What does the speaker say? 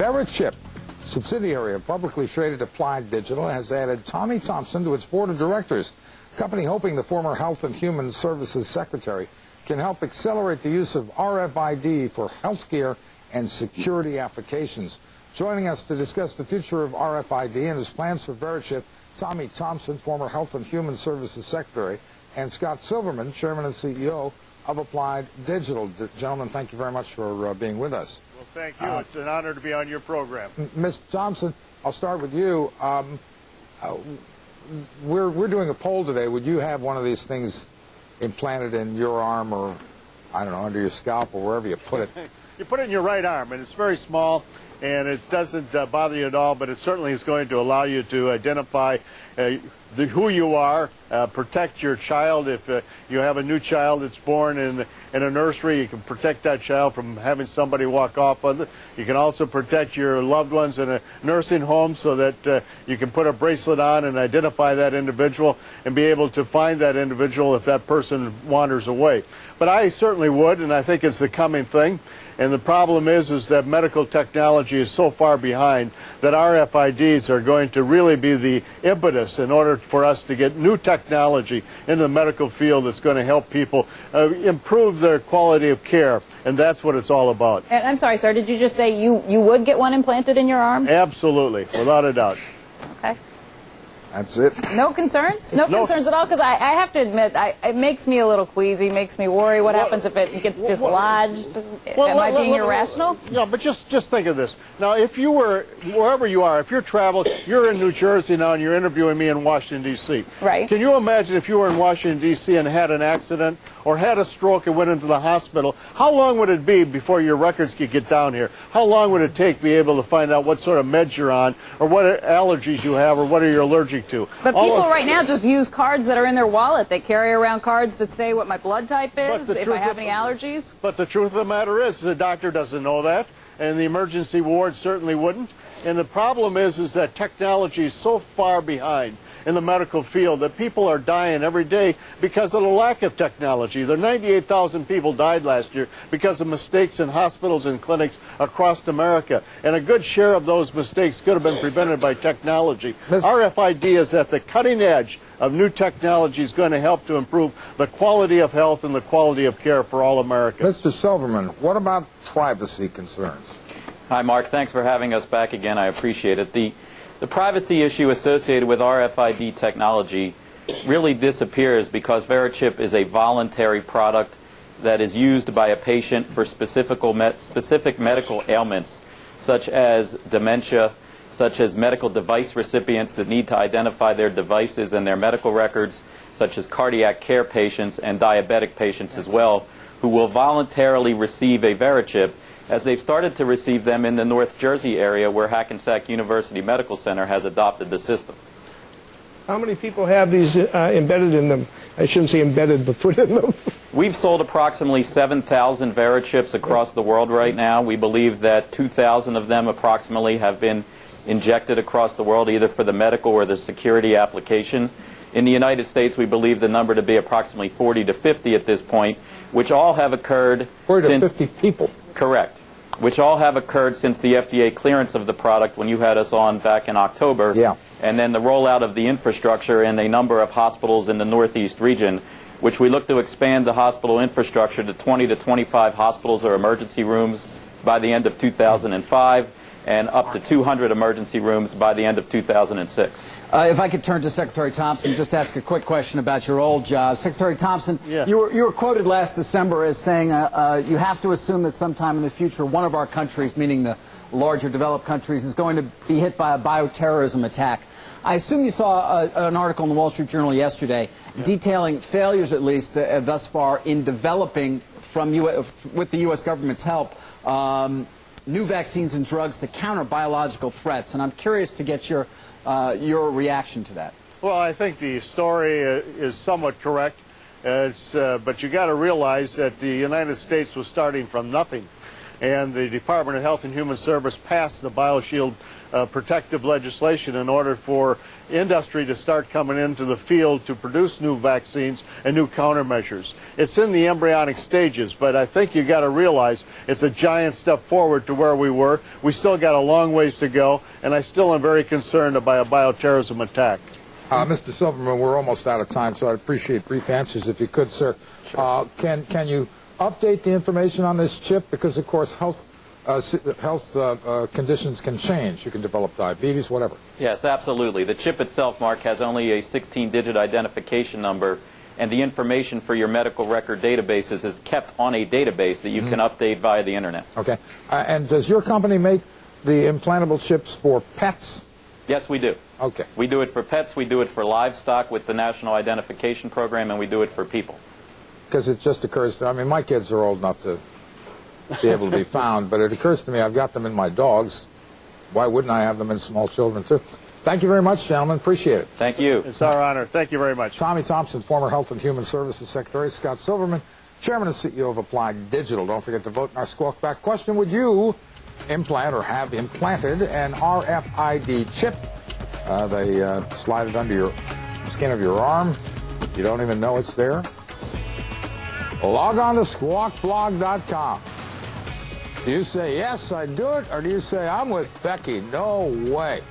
Verichip, subsidiary of publicly traded Applied Digital, has added Tommy Thompson to its board of directors. The company hoping the former Health and Human Services Secretary can help accelerate the use of RFID for healthcare and security applications. Joining us to discuss the future of RFID and his plans for Verichip, Tommy Thompson, former Health and Human Services Secretary, and Scott Silverman, Chairman and CEO of Applied Digital. Gentlemen, thank you very much for being with us. Well, thank you. It's an honor to be on your program. Ms. Thompson, I'll start with you. We're doing a poll today. Would you have one of these things implanted in your arm or, I don't know, under your scalp or wherever you put it? You put it in your right arm, and it's very small, and it doesn't bother you at all, but it certainly is going to allow you to identify who you are, protect your child. If you have a new child that's born in a nursery, you can protect that child from having somebody walk off with it. You can also protect your loved ones in a nursing home so that you can put a bracelet on and identify that individual and be able to find that individual if that person wanders away. But I certainly would, and I think it's a coming thing. And the problem is that medical technology is so far behind that RFIDs are going to really be the impetus in order for us to get new technology in the medical field that's going to help people improve their quality of care. And that's what it's all about. And I'm sorry, sir, did you just say you would get one implanted in your arm? Absolutely, without a doubt. Okay. That's it. No concerns? No concerns at all? Because I have to admit, it makes me a little queasy, makes me worry. What happens if it gets dislodged? Am I being irrational? No, but just think of this. Now, if you were, wherever you are, if you're traveling, you're in New Jersey now and you're interviewing me in Washington, D.C. Right. Can you imagine if you were in Washington, D.C. and had an accident or had a stroke and went into the hospital? How long would it be before your records could get down here? How long would it take to be able to find out what sort of meds you're on or what allergies you have or what are you allergic to? But people right now just use cards that are in their wallet. They carry around cards that say what my blood type is, if I have any allergies. But the truth of the matter is the doctor doesn't know that, and the emergency ward certainly wouldn't. And the problem is that technology is so far behind in the medical field that people are dying every day because of the lack of technology. There 98,000 people died last year because of mistakes in hospitals and clinics across America. And a good share of those mistakes could have been prevented by technology. RFID is at the cutting edge of new technology is going to help to improve the quality of health and the quality of care for all Americans. Mr. Silverman, what about privacy concerns? Hi, Mark. Thanks for having us back again. I appreciate it. The privacy issue associated with RFID technology really disappears because Verichip is a voluntary product that is used by a patient for specific medical ailments, such as dementia, such as medical device recipients that need to identify their devices and their medical records, such as cardiac care patients and diabetic patients as well, who will voluntarily receive a Verichip, as they've started to receive them in the North Jersey area where Hackensack University Medical Center has adopted the system. How many people have these embedded in them? I shouldn't say embedded, but put in them. We've sold approximately 7,000 Verichips across the world right now. We believe that 2,000 of them approximately have been injected across the world, either for the medical or the security application. In the United States, we believe the number to be approximately 40 to 50 at this point, which all have occurred 40 to 50 people. Correct. Which all have occurred since the FDA clearance of the product when you had us on back in October. Yeah. And then the rollout of the infrastructure in a number of hospitals in the Northeast region, which we look to expand the hospital infrastructure to 20 to 25 hospitals or emergency rooms by the end of 2005. And up to 200 emergency rooms by the end of 2006. If I could turn to Secretary Thompson, just ask a quick question about your old job. Secretary Thompson, you were quoted last December as saying you have to assume that sometime in the future one of our countries, meaning the larger developed countries, is going to be hit by a bioterrorism attack. I assume you saw an article in the Wall Street Journal yesterday detailing failures, at least thus far, in developing with the U.S. government's help new vaccines and drugs to counter biological threats, and I'm curious to get your reaction to that. Well, I think the story is somewhat correct, but you got to realize that the United States was starting from nothing. and the Department of Health and Human Service passed the BioShield protective legislation in order for industry to start coming into the field to produce new vaccines and new countermeasures. It's in the embryonic stages, but I think you got to realize it's a giant step forward to where we were. We still got a long ways to go, and I still am very concerned about a bioterrorism attack. Mr. Silverman, we're almost out of time, so I'd appreciate brief answers if you could, sir. Sure. Can you update the information on this chip? Because, of course, health conditions can change. You can develop diabetes, whatever. Yes, absolutely. The chip itself, Mark, has only a 16-digit identification number, and the information for your medical record databases is kept on a database that you can update via the Internet. Okay. And does your company make the implantable chips for pets? Yes, we do. Okay. We do it for pets, we do it for livestock with the National Identification Program, and we do it for people. Because it just occurs to me, I mean, my kids are old enough to be able to be found, but it occurs to me I've got them in my dogs. Why wouldn't I have them in small children, too? Thank you very much, gentlemen. Appreciate it. Thank you. It's our honor. Thank you very much. Tommy Thompson, former Health and Human Services Secretary. Scott Silverman, Chairman and CEO of Applied Digital. Don't forget to vote in our Squawk Back question. Would you implant or have implanted an RFID chip? They slide it under your skin of your arm. You don't even know it's there. Log on to squawkblog.com. Do you say, yes, I do it, or do you say, I'm with Becky? No way.